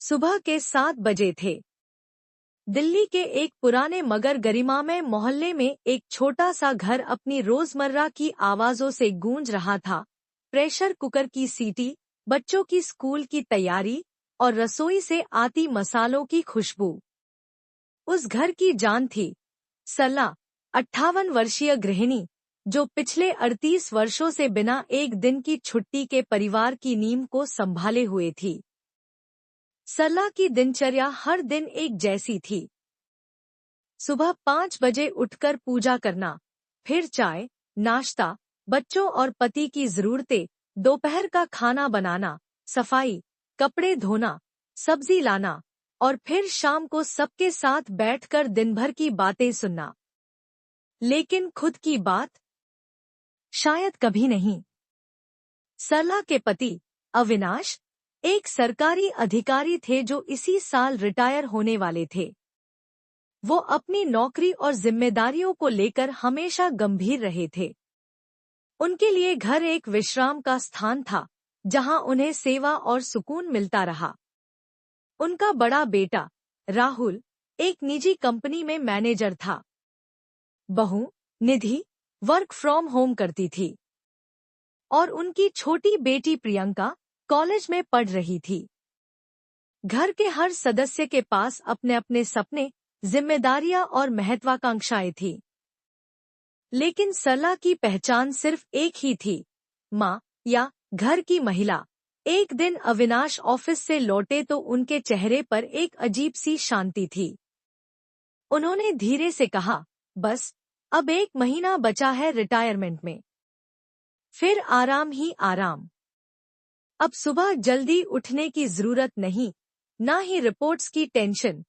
सुबह के 7 बजे थे। दिल्ली के एक पुराने मगर गरिमामय मोहल्ले में एक छोटा सा घर अपनी रोजमर्रा की आवाजों से गूंज रहा था। प्रेशर कुकर की सीटी, बच्चों की स्कूल की तैयारी और रसोई से आती मसालों की खुशबू उस घर की जान थी। सरला 58 वर्षीय गृहिणी, जो पिछले 38 वर्षों से बिना एक दिन की छुट्टी के परिवार की नींव को संभाले हुए थी। सरला की दिनचर्या हर दिन एक जैसी थी। सुबह 5 बजे उठकर पूजा करना, फिर चाय, नाश्ता, बच्चों और पति की जरूरतें, दोपहर का खाना बनाना, सफाई, कपड़े धोना, सब्जी लाना और फिर शाम को सबके साथ बैठकर दिन भर की बातें सुनना। लेकिन खुद की बात शायद कभी नहीं। सरला के पति अविनाश एक सरकारी अधिकारी थे जो इसी साल रिटायर होने वाले थे। वो अपनी नौकरी और जिम्मेदारियों को लेकर हमेशा गंभीर रहे थे। उनके लिए घर एक विश्राम का स्थान था, जहां उन्हें सेवा और सुकून मिलता रहा। उनका बड़ा बेटा राहुल एक निजी कंपनी में मैनेजर था। बहू निधि वर्क फ्रॉम होम करती थी और उनकी छोटी बेटी प्रियंका कॉलेज में पढ़ रही थी। घर के हर सदस्य के पास अपने अपने सपने, जिम्मेदारियां और महत्वाकांक्षाएं थी। लेकिन सरला की पहचान सिर्फ एक ही थी, माँ या घर की महिला। एक दिन अविनाश ऑफिस से लौटे तो उनके चेहरे पर एक अजीब सी शांति थी। उन्होंने धीरे से कहा, बस अब 1 महीना बचा है रिटायरमेंट में, फिर आराम ही आराम। अब सुबह जल्दी उठने की जरूरत नहीं, ना ही रिपोर्ट्स की टेंशन।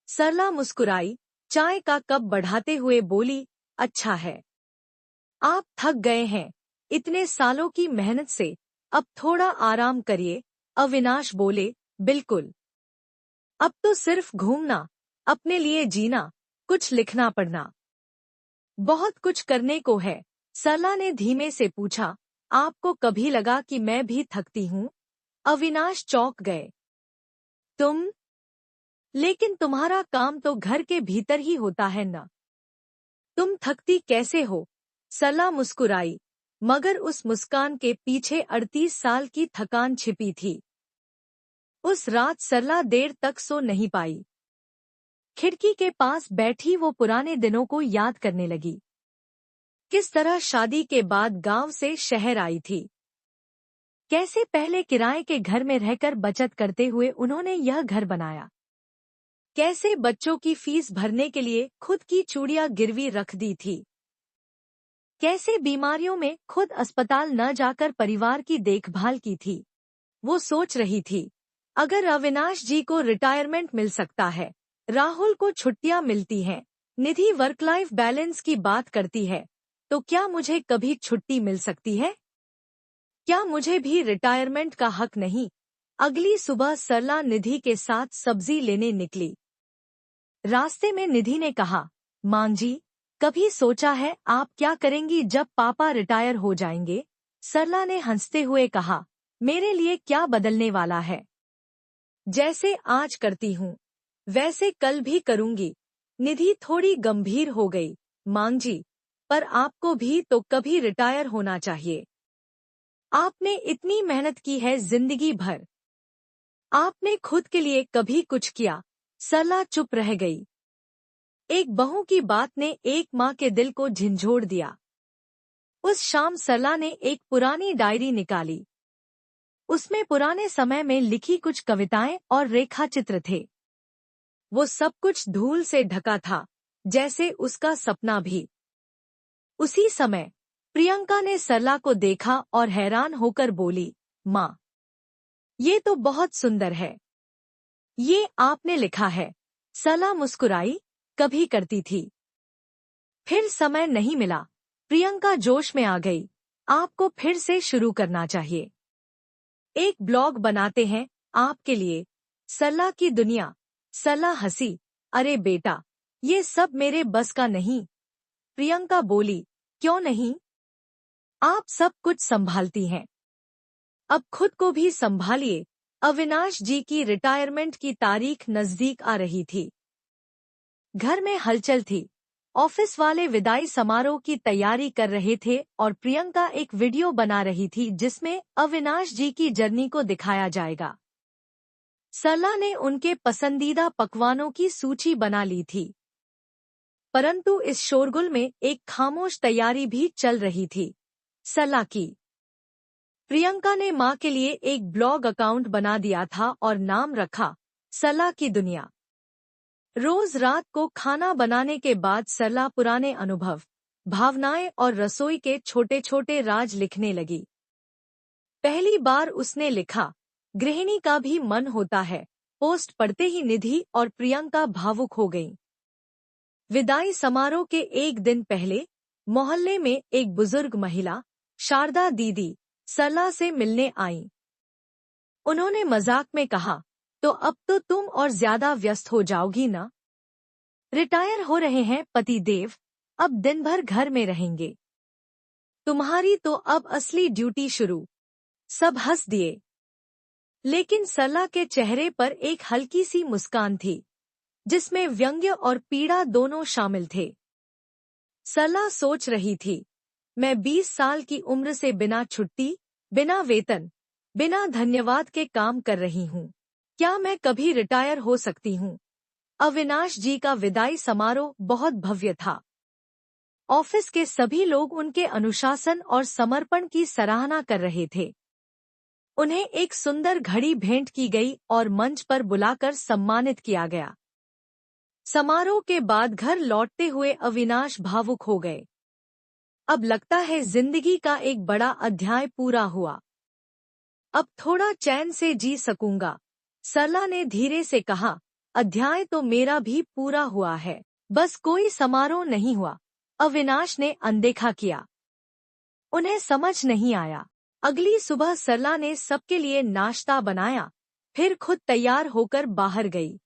सरला मुस्कुराई, चाय का कप बढ़ाते हुए बोली, अच्छा है, आप थक गए हैं इतने सालों की मेहनत से, अब थोड़ा आराम करिए। अविनाश बोले, बिल्कुल। अब तो सिर्फ घूमना, अपने लिए जीना, कुछ लिखना पढ़ना, बहुत कुछ करने को है। सरला ने धीमे से पूछा, आपको कभी लगा कि मैं भी थकती हूँ? अविनाश चौंक गए। तुम? लेकिन तुम्हारा काम तो घर के भीतर ही होता है ना, तुम थकती कैसे हो? सरला मुस्कुराई, मगर उस मुस्कान के पीछे 38 साल की थकान छिपी थी। उस रात सरला देर तक सो नहीं पाई। खिड़की के पास बैठी वो पुराने दिनों को याद करने लगी। किस तरह शादी के बाद गांव से शहर आई थी, कैसे पहले किराए के घर में रहकर बचत करते हुए उन्होंने यह घर बनाया, कैसे बच्चों की फीस भरने के लिए खुद की चूड़ियां गिरवी रख दी थी, कैसे बीमारियों में खुद अस्पताल न जाकर परिवार की देखभाल की थी। वो सोच रही थी, अगर अविनाश जी को रिटायरमेंट मिल सकता है, राहुल को छुट्टियां मिलती हैं, निधि वर्क लाइफ बैलेंस की बात करती है, तो क्या मुझे कभी छुट्टी मिल सकती है? क्या मुझे भी रिटायरमेंट का हक नहीं? अगली सुबह सरला निधि के साथ सब्जी लेने निकली। रास्ते में निधि ने कहा, मां जी, कभी सोचा है आप क्या करेंगी जब पापा रिटायर हो जाएंगे? सरला ने हंसते हुए कहा, मेरे लिए क्या बदलने वाला है? जैसे आज करती हूँ, वैसे कल भी करूँगी। निधि थोड़ी गंभीर हो गई, मां जी, पर आपको भी तो कभी रिटायर होना चाहिए। आपने इतनी मेहनत की है जिंदगी भर, आपने खुद के लिए कभी कुछ किया? सरला चुप रह गई। एक बहू की बात ने एक माँ के दिल को झंझोड़ दिया। उस शाम सरला ने एक पुरानी डायरी निकाली। उसमें पुराने समय में लिखी कुछ कविताएं और रेखाचित्र थे। वो सब कुछ धूल से ढका था, जैसे उसका सपना भी। उसी समय प्रियंका ने सरला को देखा और हैरान होकर बोली, माँ, ये तो बहुत सुंदर है। ये आपने लिखा है? सरला मुस्कुराई, कभी करती थी, फिर समय नहीं मिला। प्रियंका जोश में आ गई, आपको फिर से शुरू करना चाहिए। एक ब्लॉग बनाते हैं आपके लिए, सरला की दुनिया। सरला हंसी, अरे बेटा, ये सब मेरे बस का नहीं। प्रियंका बोली, क्यों नहीं? आप सब कुछ संभालती हैं, अब खुद को भी संभालिए। अविनाश जी की रिटायरमेंट की तारीख नजदीक आ रही थी। घर में हलचल थी। ऑफिस वाले विदाई समारोह की तैयारी कर रहे थे और प्रियंका एक वीडियो बना रही थी जिसमें अविनाश जी की जर्नी को दिखाया जाएगा। सरला ने उनके पसंदीदा पकवानों की सूची बना ली थी। परंतु इस शोरगुल में एक खामोश तैयारी भी चल रही थी। सरला की प्रियंका ने मां के लिए एक ब्लॉग अकाउंट बना दिया था और नाम रखा सरला की दुनिया। रोज रात को खाना बनाने के बाद सरला पुराने अनुभव, भावनाएं और रसोई के छोटे छोटे राज लिखने लगी। पहली बार उसने लिखा, गृहिणी का भी मन होता है। पोस्ट पढ़ते ही निधि और प्रियंका भावुक हो गईं। विदाई समारोह के एक दिन पहले मोहल्ले में एक बुजुर्ग महिला, शारदा दीदी, सरला से मिलने आईं। उन्होंने मजाक में कहा, तो अब तो तुम और ज्यादा व्यस्त हो जाओगी ना? रिटायर हो रहे हैं पति देव, अब दिन भर घर में रहेंगे। तुम्हारी तो अब असली ड्यूटी शुरू। सब हंस दिए। लेकिन सरला के चेहरे पर एक हल्की सी मुस्कान थी, जिसमें व्यंग्य और पीड़ा दोनों शामिल थे। सरला सोच रही थी, मैं 20 साल की उम्र से बिना छुट्टी, बिना वेतन, बिना धन्यवाद के काम कर रही हूँ। क्या मैं कभी रिटायर हो सकती हूँ? अविनाश जी का विदाई समारोह बहुत भव्य था। ऑफिस के सभी लोग उनके अनुशासन और समर्पण की सराहना कर रहे थे। उन्हें एक सुंदर घड़ी भेंट की गई और मंच पर बुलाकर सम्मानित किया गया। समारोह के बाद घर लौटते हुए अविनाश भावुक हो गए। अब लगता है जिंदगी का एक बड़ा अध्याय पूरा हुआ। अब थोड़ा चैन से जी सकूंगा। सरला ने धीरे से कहा, अध्याय तो मेरा भी पूरा हुआ है, बस कोई समारोह नहीं हुआ। अविनाश ने अनदेखा किया। उन्हें समझ नहीं आया। अगली सुबह सरला ने सबके लिए नाश्ता बनाया, फिर खुद तैयार होकर बाहर गई।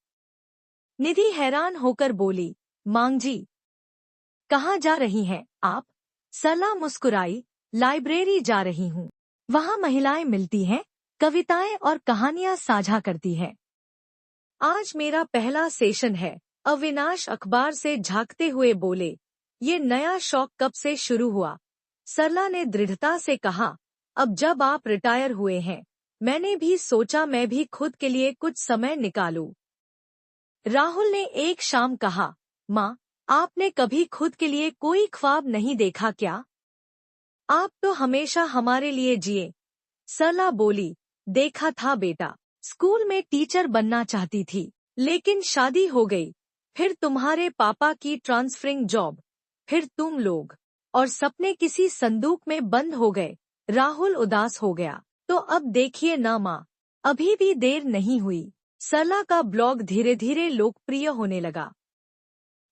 निधि हैरान होकर बोली, मांग जी, कहाँ जा रही हैं आप? सरला मुस्कुराई, लाइब्रेरी जा रही हूँ। वहाँ महिलाएं मिलती हैं, कविताएं और कहानियां साझा करती हैं। आज मेरा पहला सेशन है। अविनाश अखबार से झांकते हुए बोले, ये नया शौक कब से शुरू हुआ? सरला ने दृढ़ता से कहा, अब जब आप रिटायर हुए हैं, मैंने भी सोचा मैं भी खुद के लिए कुछ समय निकालूं। राहुल ने एक शाम कहा, माँ, आपने कभी खुद के लिए कोई ख्वाब नहीं देखा क्या? आप तो हमेशा हमारे लिए जिए। सरला बोली, देखा था बेटा, स्कूल में टीचर बनना चाहती थी, लेकिन शादी हो गई, फिर तुम्हारे पापा की ट्रांसफरिंग जॉब, फिर तुम लोग, और सपने किसी संदूक में बंद हो गए। राहुल उदास हो गया। तो अब देखिए ना माँ, अभी भी देर नहीं हुई। सरला का ब्लॉग धीरे धीरे लोकप्रिय होने लगा।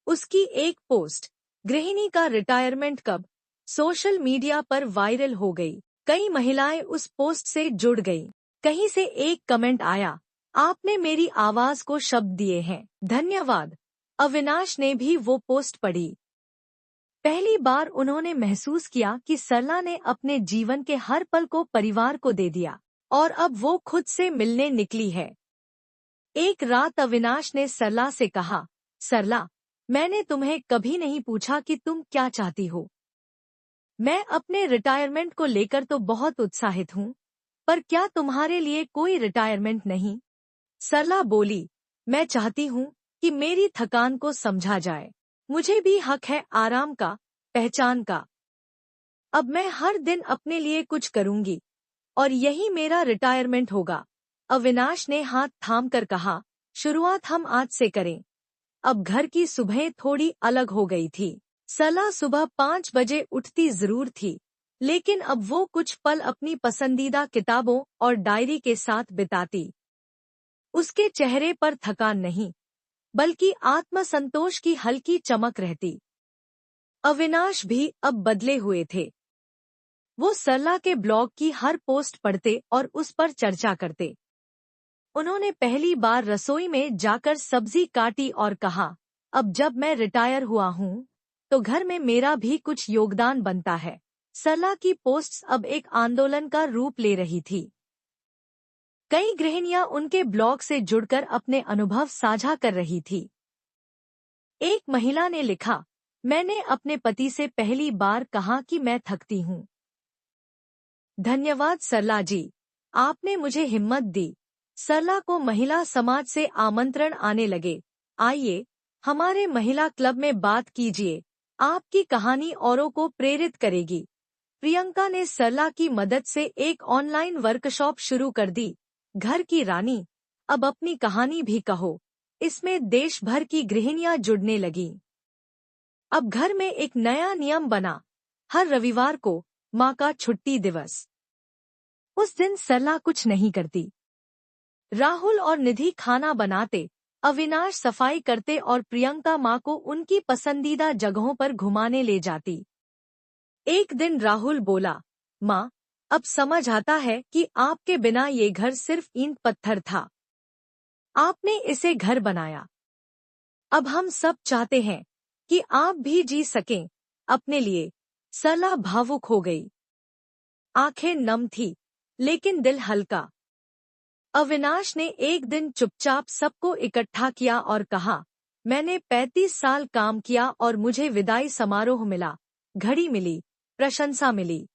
उसकी एक पोस्ट, गृहिणी का रिटायरमेंट कब, सोशल मीडिया पर वायरल हो गई। कई महिलाएं उस पोस्ट से जुड़ गईं। कहीं से एक कमेंट आया, आपने मेरी आवाज को शब्द दिए हैं, धन्यवाद। अविनाश ने भी वो पोस्ट पढ़ी। पहली बार उन्होंने महसूस किया कि सरला ने अपने जीवन के हर पल को परिवार को दे दिया और अब वो खुद से मिलने निकली है। एक रात अविनाश ने सरला से कहा, सरला, मैंने तुम्हें कभी नहीं पूछा कि तुम क्या चाहती हो। मैं अपने रिटायरमेंट को लेकर तो बहुत उत्साहित हूँ, पर क्या तुम्हारे लिए कोई रिटायरमेंट नहीं? सरला बोली, मैं चाहती हूँ कि मेरी थकान को समझा जाए। मुझे भी हक है आराम का, पहचान का। अब मैं हर दिन अपने लिए कुछ करूंगी और यही मेरा रिटायरमेंट होगा। अविनाश ने हाथ थामकर कहा, शुरुआत हम आज से करें। अब घर की सुबह थोड़ी अलग हो गई थी। सरला सुबह 5 बजे उठती जरूर थी, लेकिन अब वो कुछ पल अपनी पसंदीदा किताबों और डायरी के साथ बिताती। उसके चेहरे पर थकान नहीं, बल्कि आत्मसंतोष की हल्की चमक रहती। अविनाश भी अब बदले हुए थे। वो सरला के ब्लॉग की हर पोस्ट पढ़ते और उस पर चर्चा करते। उन्होंने पहली बार रसोई में जाकर सब्जी काटी और कहा, अब जब मैं रिटायर हुआ हूँ, तो घर में मेरा भी कुछ योगदान बनता है। सरला की पोस्ट्स अब एक आंदोलन का रूप ले रही थी। कई गृहिणियां उनके ब्लॉग से जुड़कर अपने अनुभव साझा कर रही थी। एक महिला ने लिखा, मैंने अपने पति से पहली बार कहा कि मैं थकती हूँ। धन्यवाद सरला जी, आपने मुझे हिम्मत दी। सरला को महिला समाज से आमंत्रण आने लगे, आइए हमारे महिला क्लब में बात कीजिए, आपकी कहानी औरों को प्रेरित करेगी। प्रियंका ने सरला की मदद से एक ऑनलाइन वर्कशॉप शुरू कर दी, घर की रानी अब अपनी कहानी भी कहो। इसमें देश भर की गृहिणियां जुड़ने लगीं। अब घर में एक नया नियम बना, हर रविवार को माँ का छुट्टी दिवस। उस दिन सरला कुछ नहीं करती। राहुल और निधि खाना बनाते, अविनाश सफाई करते और प्रियंका माँ को उनकी पसंदीदा जगहों पर घुमाने ले जाती। एक दिन राहुल बोला, माँ, अब समझ आता है कि आपके बिना ये घर सिर्फ ईंट पत्थर था। आपने इसे घर बनाया। अब हम सब चाहते हैं कि आप भी जी सकें अपने लिए। सरला भावुक हो गई। आंखें नम थी, लेकिन दिल हल्का। अविनाश ने एक दिन चुपचाप सबको इकट्ठा किया और कहा, मैंने 35 साल काम किया और मुझे विदाई समारोह मिला, घड़ी मिली, प्रशंसा मिली।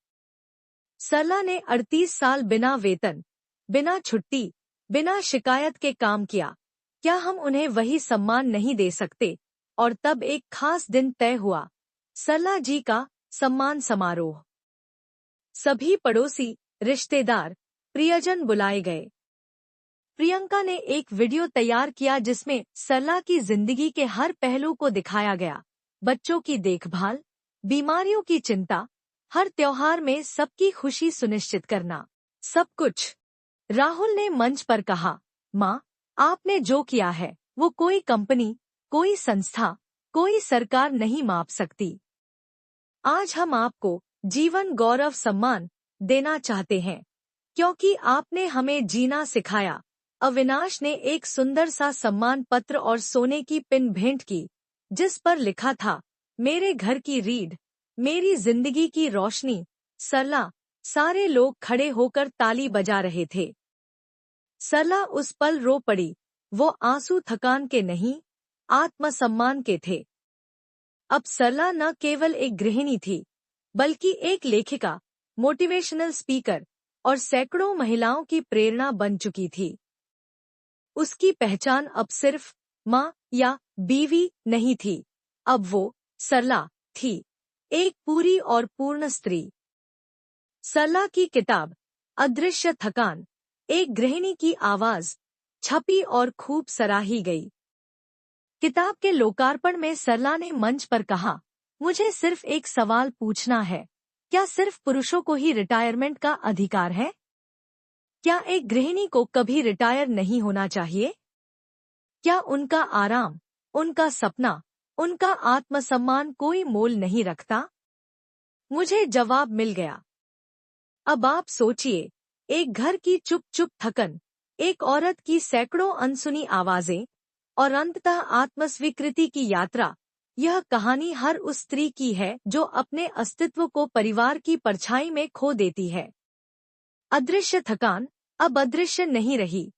सरला ने 38 साल बिना वेतन, बिना छुट्टी, बिना शिकायत के काम किया। क्या हम उन्हें वही सम्मान नहीं दे सकते? और तब एक खास दिन तय हुआ, सरला जी का सम्मान समारोह। सभी पड़ोसी, रिश्तेदार, प्रियजन बुलाए गए। प्रियंका ने एक वीडियो तैयार किया जिसमें सरला की जिंदगी के हर पहलू को दिखाया गया, बच्चों की देखभाल, बीमारियों की चिंता, हर त्योहार में सबकी खुशी सुनिश्चित करना, सब कुछ। राहुल ने मंच पर कहा, माँ, आपने जो किया है वो कोई कंपनी, कोई संस्था, कोई सरकार नहीं माप सकती। आज हम आपको जीवन गौरव सम्मान देना चाहते हैं, क्योंकि आपने हमें जीना सिखाया। अविनाश ने एक सुंदर सा सम्मान पत्र और सोने की पिन भेंट की, जिस पर लिखा था, मेरे घर की रीढ़, मेरी जिंदगी की रोशनी। सरला, सारे लोग खड़े होकर ताली बजा रहे थे। सरला उस पल रो पड़ी। वो आंसू थकान के नहीं, आत्मसम्मान के थे। अब सरला न केवल एक गृहिणी थी, बल्कि एक लेखिका, मोटिवेशनल स्पीकर और सैकड़ों महिलाओं की प्रेरणा बन चुकी थी। उसकी पहचान अब सिर्फ माँ या बीवी नहीं थी, अब वो सरला थी, एक पूरी और पूर्ण स्त्री। सरला की किताब अदृश्य थकान, एक गृहिणी की आवाज, छपी और खूब सराही गई। किताब के लोकार्पण में सरला ने मंच पर कहा, मुझे सिर्फ एक सवाल पूछना है, क्या सिर्फ पुरुषों को ही रिटायरमेंट का अधिकार है? क्या एक गृहिणी को कभी रिटायर नहीं होना चाहिए? क्या उनका आराम, उनका सपना, उनका आत्मसम्मान कोई मोल नहीं रखता? मुझे जवाब मिल गया। अब आप सोचिए, एक घर की चुप चुप थकन, एक औरत की सैकड़ों अनसुनी आवाजें और अंततः आत्मस्वीकृति की यात्रा। यह कहानी हर उस स्त्री की है जो अपने अस्तित्व को परिवार की परछाई में खो देती है। अदृश्य थकान अब अदृश्य नहीं रही।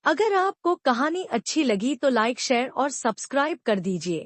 अगर आपको कहानी अच्छी लगी तो लाइक, शेयर और सब्सक्राइब कर दीजिए।